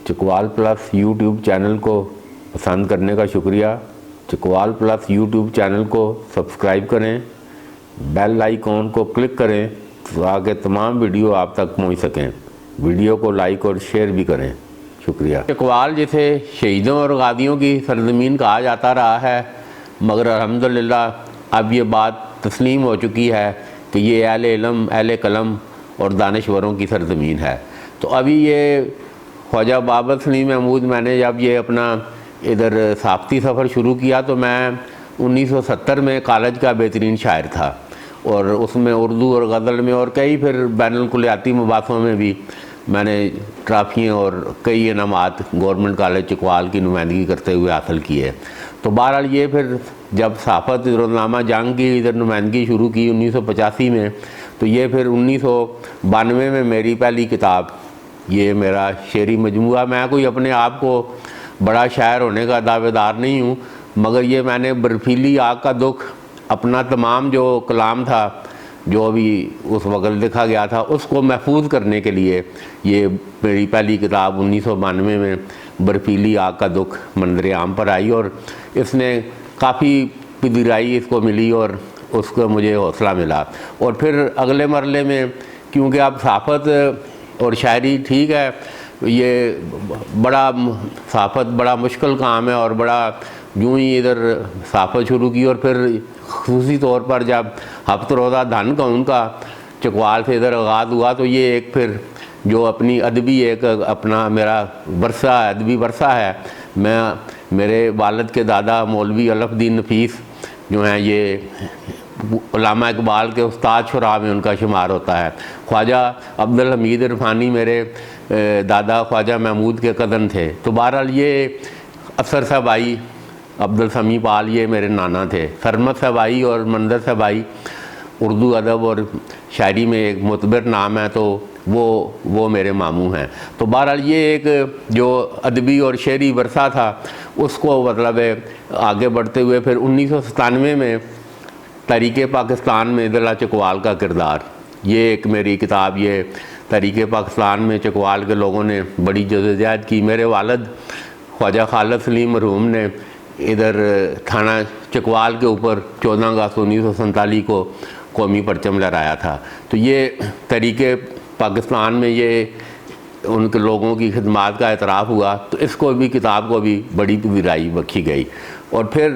Chakwal plus YouTube channel کو پسند کرنے کا شکریہ۔ چکوال پلس یوٹیوب چینل کو سبسکرائب کریں، بیل آئیکن کو کلک کریں تاکہ تمام ویڈیو آپ تک پہنچ سکیں۔ ویڈیو کو لائک اور شیئر بھی کریں، شکریہ۔ چکوال جسے شہیدوں اور غازیوں کی سرزمین کہا جاتا رہا ہے، مگر الحمدللہ اب یہ بات تسلیم ہو چکی ہے کہ یہ اہل علم، اہل قلم اور دانشوروں کی سرزمین ہے۔ تو ابھی یہ خواجہ بابر سلیم محمود، میں نے جب یہ اپنا ادھر ثقافتی سفر شروع کیا تو میں 1970 میں کالج کا بہترین شاعر تھا، اور اس میں اردو اور غزل میں اور کئی پھر بین الکلیاتی مباحثوں میں بھی میں نے ٹرافیاں اور کئی انعامات گورنمنٹ کالج چکوال کی نمائندگی کرتے ہوئے حاصل کیے۔ تو بہرحال یہ پھر جب صحافت روزنامہ جنگ کی ادھر نمائندگی شروع کی 1985 میں، تو یہ پھر 1992 میں میری پہلی کتاب، یہ میرا شعری مجموعہ، میں کوئی اپنے آپ کو بڑا شاعر ہونے کا دعوے دار نہیں ہوں، مگر یہ میں نے برفیلی آگ کا دکھ اپنا تمام جو کلام تھا جو ابھی اس وقت لکھا گیا تھا اس کو محفوظ کرنے کے لیے یہ میری پہلی کتاب 1992 میں برفیلی آگ کا دکھ منظر عام پر آئی، اور اس نے کافی پذیرائی اس کو ملی اور اس کو مجھے حوصلہ ملا۔ اور پھر اگلے مرحلے میں کیونکہ اب صحافت اور شاعری ٹھیک ہے، یہ صحافت بڑا مشکل کام ہے، اور بڑا یوں ہی ادھر صحافت شروع کی، اور پھر خصوصی طور پر جب ہفت روزہ دھن قانون کا چکوال سے ادھر آغاز ہوا تو یہ ایک پھر جو اپنی ادبی ایک اپنا میرا ورثہ ہے، ادبی ورثہ ہے۔ میرے والد کے دادا مولوی الف الدین نفیس جو ہیں، یہ علامہ اقبال کے استاد شعراء میں ان کا شمار ہوتا ہے۔ خواجہ عبدالحمید عرفانی میرے دادا خواجہ محمود کے کزن تھے۔ تو بہرحال یہ اثر صاحب آئی، عبدالسمیع پال یہ میرے نانا تھے، سرمد صاحب آئی اور منظر صاحب آئی اردو ادب اور شاعری میں ایک معتبر نام ہے، تو وہ میرے ماموں ہیں۔ تو بہرحال یہ ایک جو ادبی اور شعری ورثہ تھا اس کو مطلب آگے بڑھتے ہوئے پھر 1997 میں تحریک پاکستان میں ضلع چکوال کا کردار، یہ ایک میری کتاب، یہ تحریک پاکستان میں چکوال کے لوگوں نے بڑی جدوجہد کی۔ میرے والد خواجہ خالد سلیم مرحوم نے ادھر تھانہ چکوال کے اوپر 14 اگست 1947 کو قومی پرچم لہرایا تھا۔ تو یہ تحریک پاکستان میں یہ ان کے لوگوں کی خدمات کا اعتراف ہوا، تو اس کو بھی کتاب کو بھی بڑی پذیرائی بخشی گئی۔ اور پھر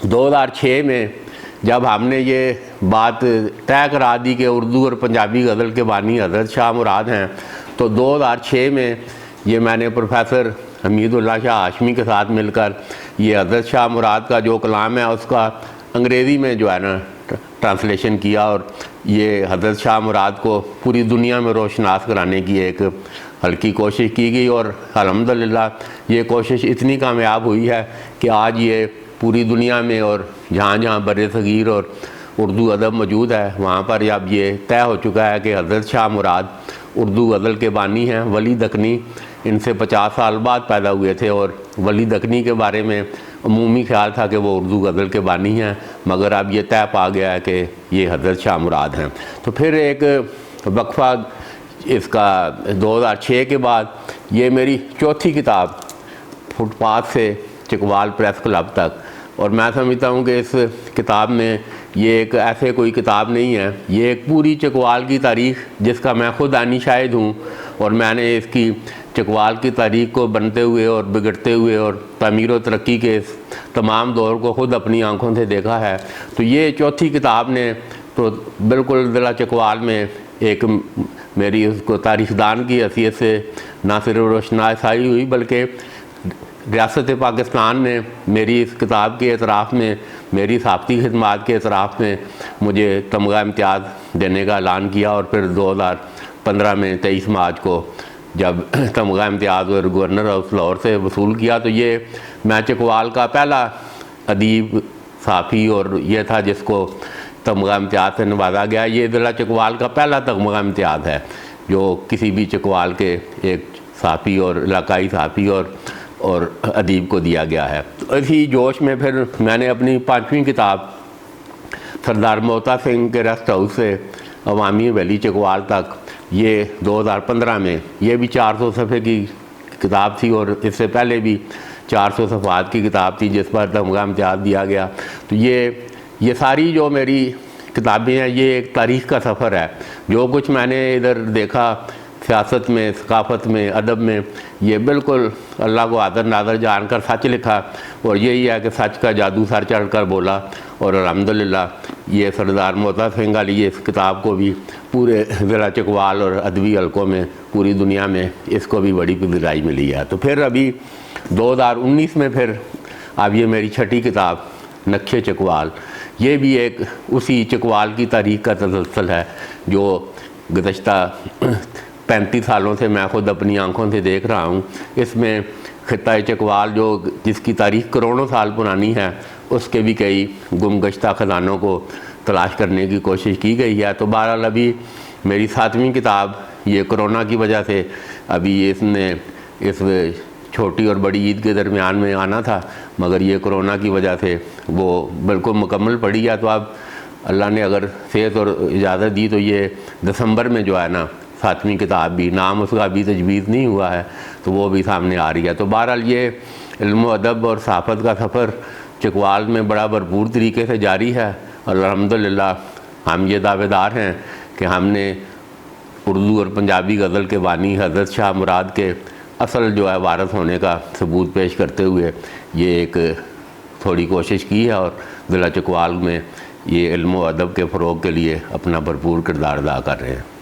2006 میں جب ہم نے یہ بات طے کرا دی کہ اردو اور پنجابی غزل کے بانی حضرت شاہ مراد ہیں، تو 2006 میں یہ میں نے پروفیسر حمید اللہ شاہ ہاشمی کے ساتھ مل کر یہ حضرت شاہ مراد کا جو کلام ہے اس کا انگریزی میں جو ہے نا ٹرانسلیشن کیا، اور یہ حضرت شاہ مراد کو پوری دنیا میں روشناس کرانے کی ایک ہلکی کوشش کی گئی، اور الحمدللہ یہ کوشش اتنی کامیاب ہوئی ہے کہ آج یہ پوری دنیا میں اور جہاں جہاں بر صغیر اور اردو ادب موجود ہے وہاں پر اب یہ طے ہو چکا ہے کہ حضرت شاہ مراد اردو غزل کے بانی ہیں۔ ولی دکنی ان سے 50 سال بعد پیدا ہوئے تھے، اور ولی دکنی کے بارے میں عمومی خیال تھا کہ وہ اردو غزل کے بانی ہیں، مگر اب یہ طے پا گیا ہے کہ یہ حضرت شاہ مراد ہیں۔ تو پھر ایک وقفہ اس کا 2006 کے بعد یہ میری چوتھی کتاب فٹ پاتھ سے چکوال پریس کلب تک، اور میں سمجھتا ہوں کہ اس کتاب میں یہ ایک ایسے کوئی کتاب نہیں ہے، یہ ایک پوری چکوال کی تاریخ جس کا میں خود عینی شاہد ہوں، اور میں نے اس کی چکوال کی تاریخ کو بنتے ہوئے اور بگڑتے ہوئے اور تعمیر و ترقی کے اس تمام دور کو خود اپنی آنکھوں سے دیکھا ہے۔ تو یہ چوتھی کتاب نے تو بالکل ضلع چکوال میں ایک میری اس کو تاریخ دان کی حیثیت سے نہ صرف روشنائی ہوئی، بلکہ ریاست پاکستان نے میری اس کتاب کے اعتراف میں، میری صحافتی خدمات کے اعتراف میں مجھے تمغہ امتیاز دینے کا اعلان کیا، اور پھر 2015 میں 23 مارچ کو جب تمغہ امتیاز اور گورنر ہاؤس لاہور سے وصول کیا، تو یہ میں چکوال کا پہلا ادیب صحافی اور یہ تھا جس کو تمغہ امتیاز سے نوازا گیا۔ یہ ضلع چکوال کا پہلا تمغہ امتیاز ہے جو کسی بھی چکوال کے ایک صحافی اور علاقائی صحافی اور ادیب کو دیا گیا ہے۔ تو اسی جوش میں پھر میں نے اپنی 5ویں کتاب سردار موتا سنگھ کے ریسٹ ہاؤس سے عوامی ویلی چکوال تک، یہ 2015 میں، یہ بھی 400 صفحے کی کتاب تھی اور اس سے پہلے بھی 400 صفحات کی کتاب تھی جس پر تمغہ امتیاز دیا گیا. تو یہ ساری جو میری کتابیں ہیں یہ ایک تاریخ کا سفر ہے. جو کچھ میں نے ادھر دیکھا سیاست میں، ثقافت میں، ادب میں، یہ بالکل اللہ کو حاضر ناظر جان کر سچ لکھا، اور یہی ہے کہ سچ کا جادو سر چڑھ کر بولا. اور الحمدللہ یہ سردار معتز سنگھ علی اس کتاب کو بھی پورے ضلع چکوال اور ادبی حلقوں میں پوری دنیا میں اس کو بھی بڑی پذیرائی ملی ہے. تو پھر ابھی 2019 میں پھر اب یہ میری چھٹی کتاب نقشے چکوال، یہ بھی ایک اسی چکوال کی تاریخ کا تسلسل ہے جو گزشتہ 35 سالوں سے میں خود اپنی آنکھوں سے دیکھ رہا ہوں. اس میں خطہ چکوال جو جس کی تاریخ کروڑوں سال پرانی ہے، اس کے بھی کئی گم گشتہ خزانوں کو تلاش کرنے کی کوشش کی گئی ہے. تو بہرحال ابھی میری 7ویں کتاب یہ کرونا کی وجہ سے ابھی اس نے اس چھوٹی اور بڑی عید کے درمیان میں آنا تھا، مگر یہ کرونا کی وجہ سے وہ بالکل مکمل پڑی ہے. تو اب اللہ نے اگر صحت اور اجازت دی تو یہ دسمبر میں جو ہے نا 7ویں کتاب بھی، نام اس کا ابھی تجویز نہیں ہوا ہے، تو وہ بھی سامنے آ رہی ہے. تو بہرحال یہ علم و ادب اور صحافت کا سفر چکوال میں بڑا بھرپور طریقے سے جاری ہے. اور الحمدللہ ہم یہ دعوے دار ہیں کہ ہم نے اردو اور پنجابی غزل کے بانی حضرت شاہ مراد کے اصل جو ہے وارث ہونے کا ثبوت پیش کرتے ہوئے یہ ایک تھوڑی کوشش کی ہے، اور ضلع چکوال میں یہ علم و ادب کے فروغ کے لیے اپنا بھرپور کردار ادا کر رہے ہیں.